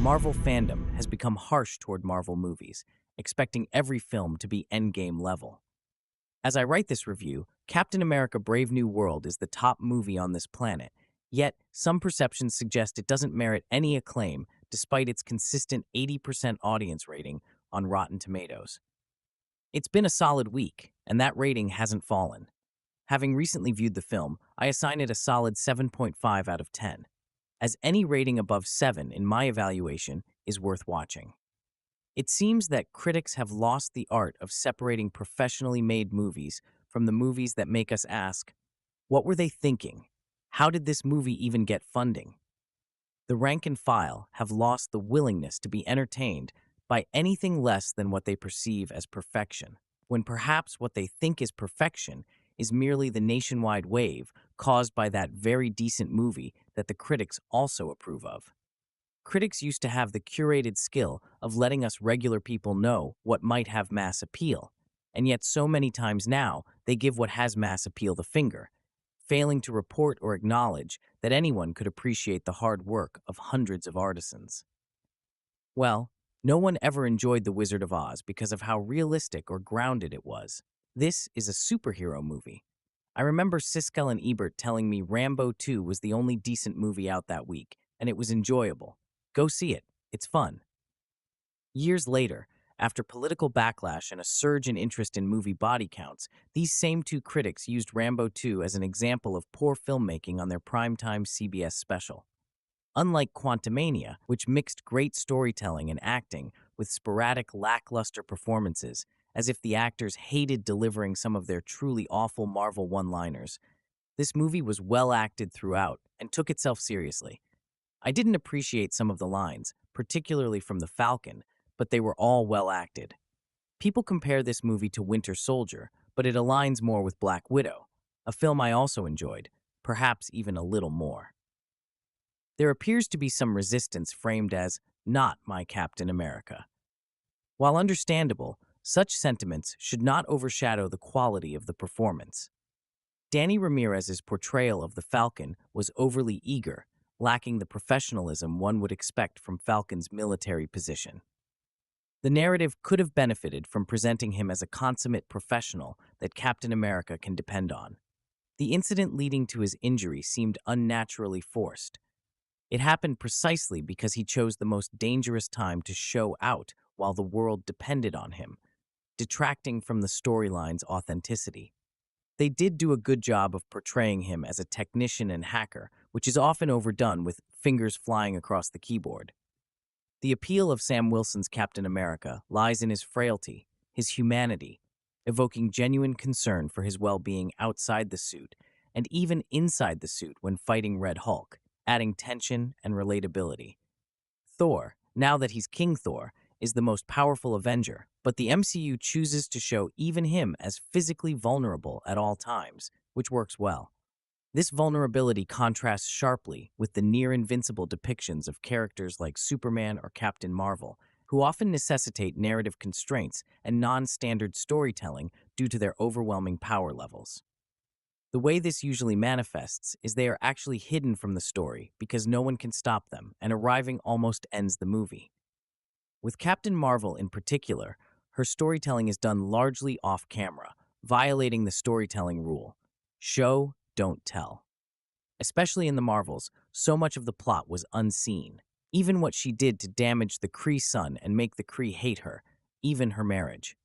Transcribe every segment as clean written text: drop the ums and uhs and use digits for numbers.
Marvel fandom has become harsh toward Marvel movies, expecting every film to be endgame level. As I write this review, Captain America Brave New World is the top movie on this planet, yet some perceptions suggest it doesn't merit any acclaim despite its consistent 80% audience rating on Rotten Tomatoes. It's been a solid week, and that rating hasn't fallen. Having recently viewed the film, I assign it a solid 7.5 out of 10, as any rating above 7 in my evaluation is worth watching. It seems that critics have lost the art of separating professionally made movies from the movies that make us ask, what were they thinking? How did this movie even get funding? The rank and file have lost the willingness to be entertained by anything less than what they perceive as perfection, when perhaps what they think is perfection is merely the nationwide wave caused by that very decent movie that the critics also approve of. Critics used to have the curated skill of letting us regular people know what might have mass appeal, and yet so many times now they give what has mass appeal the finger, failing to report or acknowledge that anyone could appreciate the hard work of hundreds of artisans. Well, no one ever enjoyed The Wizard of Oz because of how realistic or grounded it was. This is a superhero movie. I remember Siskel and Ebert telling me Rambo 2 was the only decent movie out that week, and it was enjoyable. Go see it. It's fun. Years later, after political backlash and a surge in interest in movie body counts, these same two critics used Rambo 2 as an example of poor filmmaking on their primetime CBS special. Unlike Quantumania, which mixed great storytelling and acting with sporadic, lackluster performances, as if the actors hated delivering some of their truly awful Marvel one-liners, this movie was well acted throughout and took itself seriously. I didn't appreciate some of the lines, particularly from the Falcon, but they were all well acted. People compare this movie to Winter Soldier, but it aligns more with Black Widow, a film I also enjoyed, perhaps even a little more. There appears to be some resistance framed as not my Captain America. While understandable, such sentiments should not overshadow the quality of the performance. Danny Ramirez's portrayal of the Falcon was overly eager, lacking the professionalism one would expect from Falcon's military position. The narrative could have benefited from presenting him as a consummate professional that Captain America can depend on. The incident leading to his injury seemed unnaturally forced. It happened precisely because he chose the most dangerous time to show out while the world depended on him, detracting from the storyline's authenticity. They did do a good job of portraying him as a technician and hacker, which is often overdone with fingers flying across the keyboard. The appeal of Sam Wilson's Captain America lies in his frailty, his humanity, evoking genuine concern for his well-being outside the suit and even inside the suit when fighting Red Hulk, adding tension and relatability. Thor, now that he's King Thor, is the most powerful Avenger, but the MCU chooses to show even him as physically vulnerable at all times, which works well. This vulnerability contrasts sharply with the near-invincible depictions of characters like Superman or Captain Marvel, who often necessitate narrative constraints and non-standard storytelling due to their overwhelming power levels. The way this usually manifests is they are actually hidden from the story because no one can stop them, and arriving almost ends the movie. With Captain Marvel in particular, her storytelling is done largely off-camera, violating the storytelling rule: show, don't tell. Especially in the Marvels, so much of the plot was unseen. Even what she did to damage the Kree sun and make the Kree hate her, even her marriage.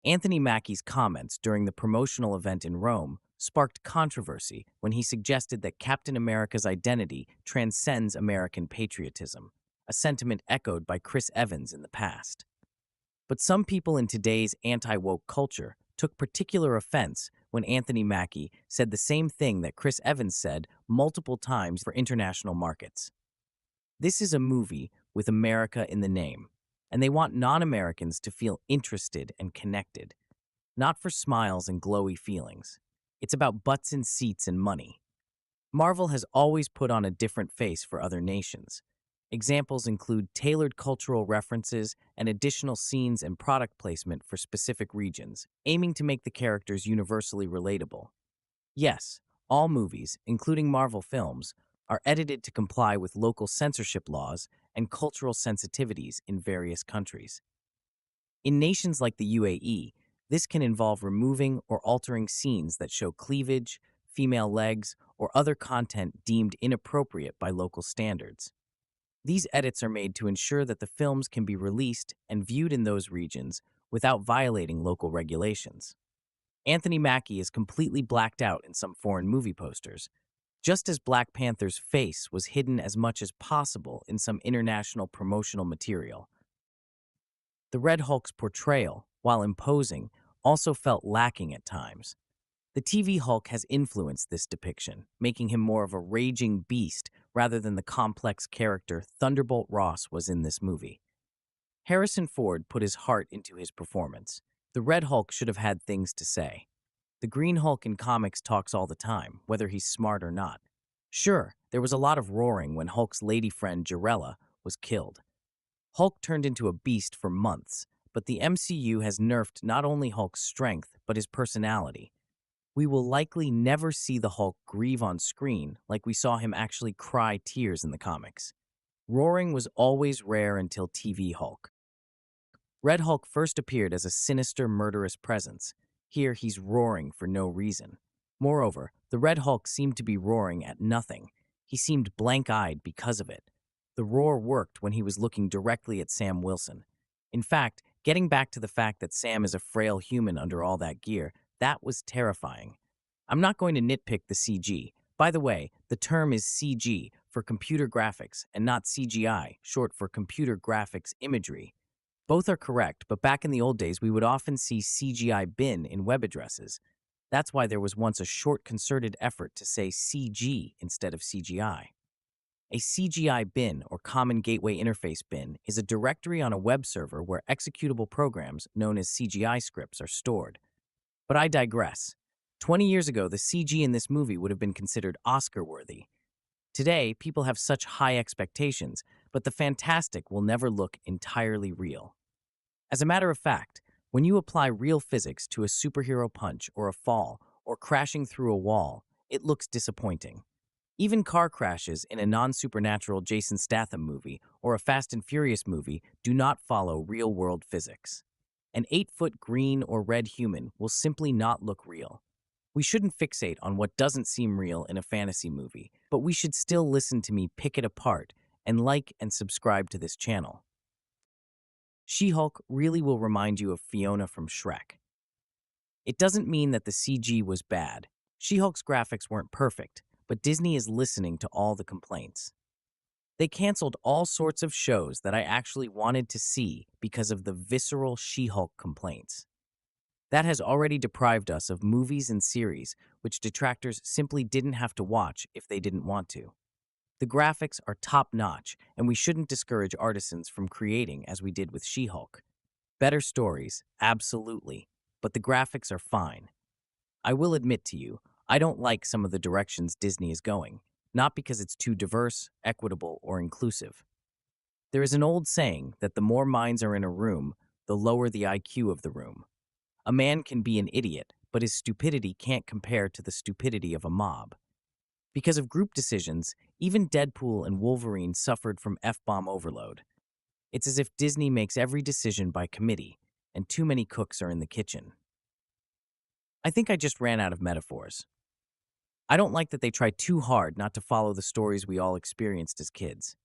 Anthony Mackie's comments during the promotional event in Rome sparked controversy when he suggested that Captain America's identity transcends American patriotism, a sentiment echoed by Chris Evans in the past. But some people in today's anti-woke culture took particular offense when Anthony Mackie said the same thing that Chris Evans said multiple times for international markets. This is a movie with America in the name, and they want non-Americans to feel interested and connected, not for smiles and glowy feelings. It's about butts in seats and money. Marvel has always put on a different face for other nations. Examples include tailored cultural references and additional scenes and product placement for specific regions, aiming to make the characters universally relatable. Yes, all movies, including Marvel films, are edited to comply with local censorship laws and cultural sensitivities in various countries. In nations like the UAE, this can involve removing or altering scenes that show cleavage, female legs, or other content deemed inappropriate by local standards. These edits are made to ensure that the films can be released and viewed in those regions without violating local regulations. Anthony Mackie is completely blacked out in some foreign movie posters, just as Black Panther's face was hidden as much as possible in some international promotional material. The Red Hulk's portrayal, while imposing, also felt lacking at times. The TV Hulk has influenced this depiction, making him more of a raging beast rather than the complex character Thunderbolt Ross was in this movie. Harrison Ford put his heart into his performance. The Red Hulk should have had things to say. The Green Hulk in comics talks all the time, whether he's smart or not. Sure, there was a lot of roaring when Hulk's lady friend Jarella was killed. Hulk turned into a beast for months, but the MCU has nerfed not only Hulk's strength, but his personality. We will likely never see the Hulk grieve on screen like we saw him actually cry tears in the comics. Roaring was always rare until TV Hulk. Red Hulk first appeared as a sinister, murderous presence. Here he's roaring for no reason. Moreover, the Red Hulk seemed to be roaring at nothing. He seemed blank-eyed because of it. The roar worked when he was looking directly at Sam Wilson. In fact, getting back to the fact that Sam is a frail human under all that gear, that was terrifying. I'm not going to nitpick the CG. By the way, the term is CG for computer graphics and not CGI, short for computer graphics imagery. Both are correct, but back in the old days, we would often see CGI bin in web addresses. That's why there was once a short concerted effort to say CG instead of CGI. A CGI bin, or Common Gateway Interface bin, is a directory on a web server where executable programs, known as CGI scripts, are stored. But I digress. 20 years ago, the CG in this movie would have been considered Oscar-worthy. Today, people have such high expectations, but the fantastic will never look entirely real. As a matter of fact, when you apply real physics to a superhero punch or a fall or crashing through a wall, it looks disappointing. Even car crashes in a non-supernatural Jason Statham movie or a Fast and Furious movie do not follow real-world physics. An 8-foot green or red human will simply not look real. We shouldn't fixate on what doesn't seem real in a fantasy movie, but we should still listen to me pick it apart and like and subscribe to this channel. She-Hulk really will remind you of Fiona from Shrek. It doesn't mean that the CG was bad. She-Hulk's graphics weren't perfect, but Disney is listening to all the complaints. They canceled all sorts of shows that I actually wanted to see because of the visceral She-Hulk complaints. That has already deprived us of movies and series which detractors simply didn't have to watch if they didn't want to. The graphics are top-notch, and we shouldn't discourage artisans from creating as we did with She-Hulk. Better stories, absolutely, but the graphics are fine. I will admit to you, I don't like some of the directions Disney is going, not because it's too diverse, equitable, or inclusive. There is an old saying that the more minds are in a room, the lower the IQ of the room. A man can be an idiot, but his stupidity can't compare to the stupidity of a mob. Because of group decisions, even Deadpool and Wolverine suffered from F-bomb overload. It's as if Disney makes every decision by committee, and too many cooks are in the kitchen. I think I just ran out of metaphors. I don't like that they try too hard not to follow the stories we all experienced as kids.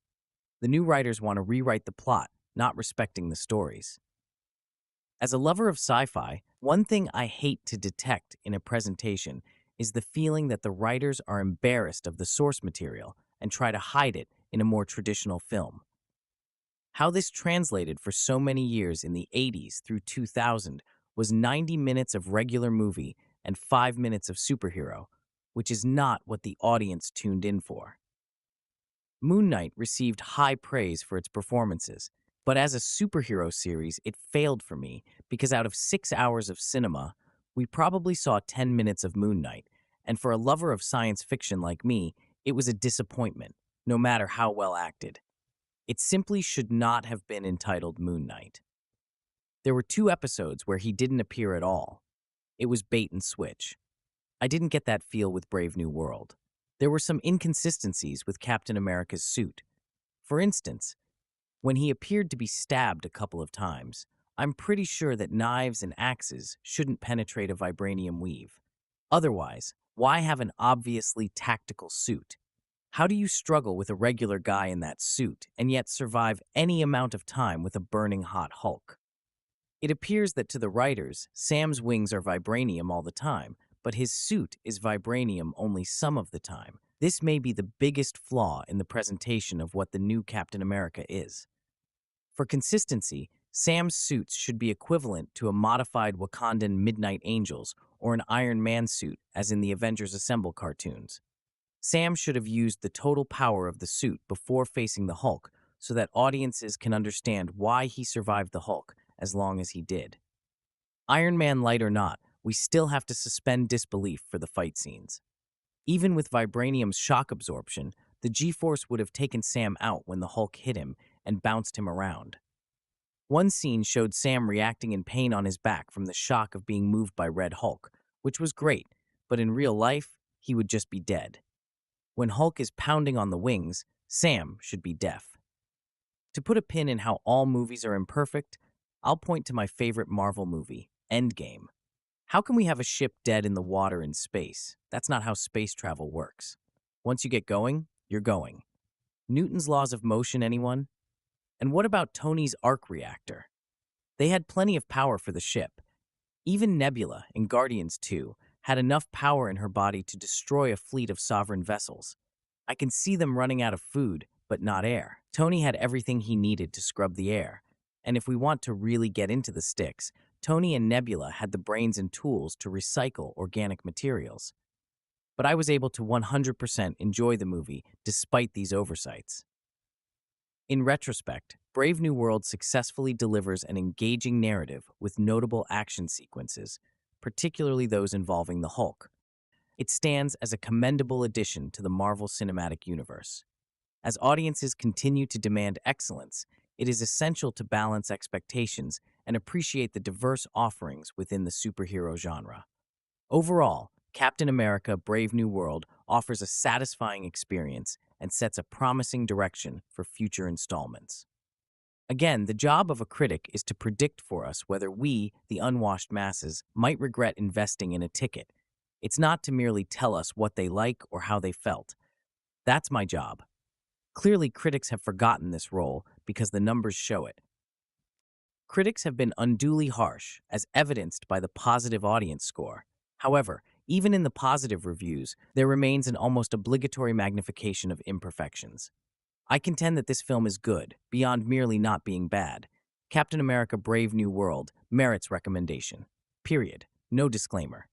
The new writers want to rewrite the plot, not respecting the stories. As a lover of sci-fi, one thing I hate to detect in a presentation is the feeling that the writers are embarrassed of the source material and try to hide it in a more traditional film. How this translated for so many years in the 80s through 2000 was 90 minutes of regular movie and 5 minutes of superhero, which is not what the audience tuned in for. Moon Knight received high praise for its performances, but as a superhero series, it failed for me because out of 6 hours of cinema, we probably saw 10 minutes of Moon Knight, and for a lover of science fiction like me, it was a disappointment, no matter how well acted. It simply should not have been entitled Moon Knight. There were 2 episodes where he didn't appear at all. It was bait and switch. I didn't get that feel with Brave New World. There were some inconsistencies with Captain America's suit. For instance, When he appeared to be stabbed a couple of times, I'm pretty sure that knives and axes shouldn't penetrate a vibranium weave. Otherwise, why have an obviously tactical suit? How do you struggle with a regular guy in that suit and yet survive any amount of time with a burning hot Hulk? It appears that to the writers, Sam's wings are vibranium all the time, but his suit is vibranium only some of the time. This may be the biggest flaw in the presentation of what the new Captain America is. For consistency, Sam's suits should be equivalent to a modified Wakandan Midnight Angels or an Iron Man suit, as in the Avengers Assemble cartoons. Sam should have used the total power of the suit before facing the Hulk so that audiences can understand why he survived the Hulk as long as he did. Iron Man light or not, we still have to suspend disbelief for the fight scenes. Even with vibranium's shock absorption, the G-force would have taken Sam out when the Hulk hit him and bounced him around. One scene showed Sam reacting in pain on his back from the shock of being moved by Red Hulk, which was great, but in real life, he would just be dead. When Hulk is pounding on the wings, Sam should be deaf. To put a pin in how all movies are imperfect, I'll point to my favorite Marvel movie, Endgame. How can we have a ship dead in the water in space? That's not how space travel works. Once you get going, you're going. Newton's laws of motion, anyone? And what about Tony's arc reactor? They had plenty of power for the ship. Even Nebula, in Guardians 2, had enough power in her body to destroy a fleet of sovereign vessels. I can see them running out of food, but not air. Tony had everything he needed to scrub the air. And if we want to really get into the sticks, Tony and Nebula had the brains and tools to recycle organic materials. But I was able to 100% enjoy the movie despite these oversights. In retrospect, Brave New World successfully delivers an engaging narrative with notable action sequences, particularly those involving the Hulk. It stands as a commendable addition to the Marvel Cinematic Universe. As audiences continue to demand excellence, it is essential to balance expectations and appreciate the diverse offerings within the superhero genre. Overall, Captain America: Brave New World offers a satisfying experience and sets a promising direction for future installments. Again, the job of a critic is to predict for us whether we, the unwashed masses, might regret investing in a ticket. It's not to merely tell us what they like or how they felt. That's my job. Clearly, critics have forgotten this role because the numbers show it. Critics have been unduly harsh, as evidenced by the positive audience score. However, even in the positive reviews, there remains an almost obligatory magnification of imperfections. I contend that this film is good, beyond merely not being bad. Captain America: Brave New World merits recommendation. Period. No disclaimer.